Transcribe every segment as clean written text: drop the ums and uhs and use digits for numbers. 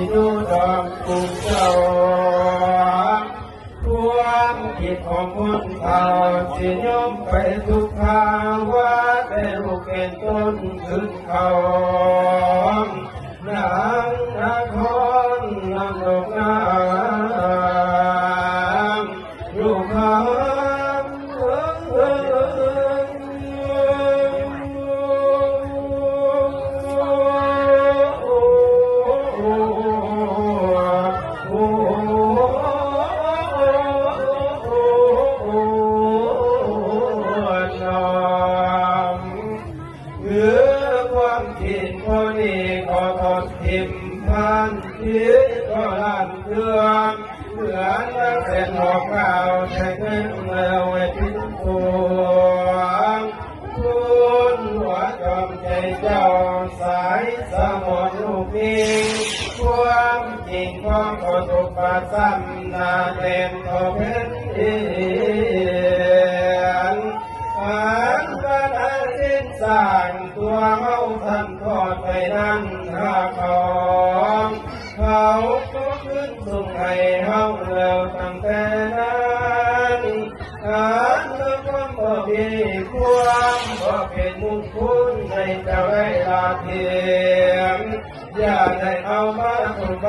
อยู่ดอกกุมเจ้าความคิดของคนเขาสิยอมไปทุกทางว่าแต่ลูกเป็นต้นขึ้นเขานางนครนำดอกน้ำลูกเขาขอทอดทิมพันที่ก็ลั่นเรืองเหมือนนักเส้นหอกเก่าใช้เงินเมื่อเวทีตัวคุณหัวจอมใจเจ้าสายสมองลูกนิ่งความจริงของขอสุภาพซ้ำนาเต็มขอเพชรเอียนอันก็ได้สิ้นสร้างตัวเขาท่านทอดไปนั่งหาของเขาก็ขึ้นส่งให้เขาเร็วตั้งแต่นั้นอันก็ความบ่มีความบ่เป็นมุขคุณในเจ้าได้ลาเทียมอย่าได้เอามาถูกไป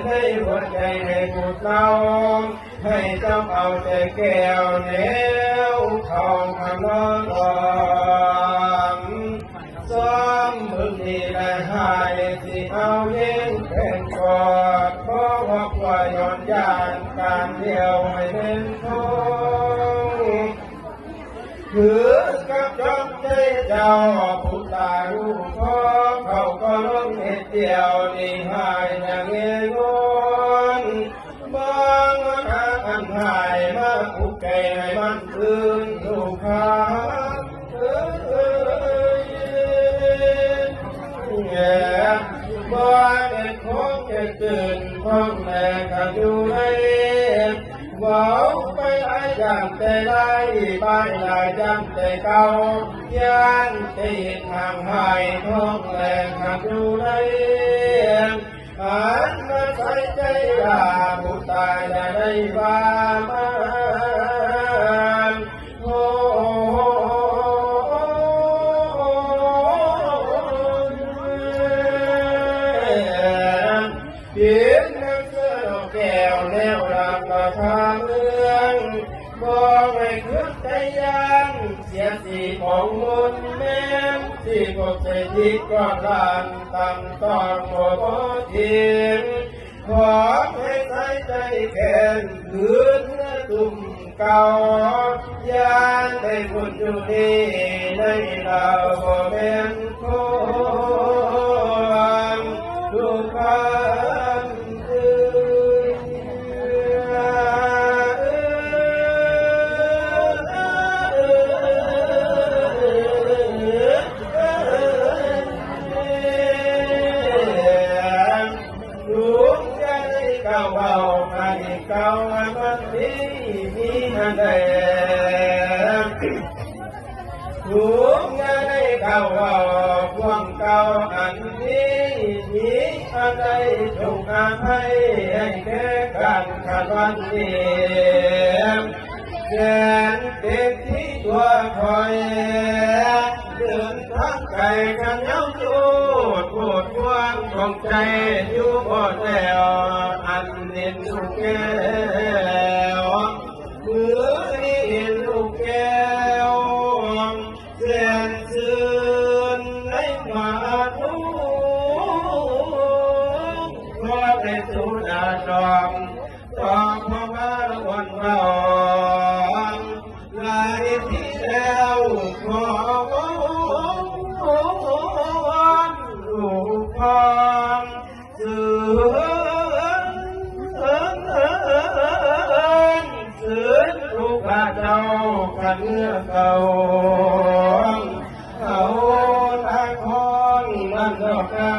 ในหัวใจให้ผู้เล่าให้เจ้าเอาใจแก้วเหนียวของคำร้องซ้อมมึงนี่แหละหายที่เอาเย็นเป็นกอดเพราะว่าย้อนยานการเดียวไม่เป็นทงคือกับจอมใจเจ้าผู้ตายลูกพ่อเขาก็ล้มเหตุเดียวนี่หายอย่างเงี้ยงอนบางอันหายมาคุกแก่ให้มันคืนลูกค้าบ่ได้ของจะตื่นพ่อแม่ก็อยู่ในว่าไปหลายอย่างแต่ได้ไปหลายอย่างแต่เก่าย่านแต่เห็นห่างหายท้องแรงก็อยู่ในอันมาใส่ใจยาผู้ตายได้ว่ามาเพียงนักเสือแก้วแล้วรักก็ทางเมืองบอกให้ขึ้นใจยังเสียสีของมุนแม่ที่พบใจที่ก่อนลานตั้งตอนโมโหทิ้งขอให้ใจใจแข็งคืนตุ่มเก่ายานได้คุณอยู่ดีในเราบ่เป็นคนลูกค้าเก่าอันเก่ามันมีอันใดถูกงานในเก่าความเก่าอันนี้มีอันใดจงอาภัยให้แก่กันขัดวันเดียมแสนเต็มที่ตัวคอยเดินทางไกลกันเย้าจูดปวดความของใจอยู่บ่แล้วอันเห็นลูกแก้วเมื่อนี้เห็นลูกแก้วแสนซื่นในมาทุกขอได้สูญอาดอมต่อพระวรวันเราลายที่แล้วขอลูกความสื่อลูกข้าเจ้ากันเนื้อเก่าเขาตาคอนมันดอกกา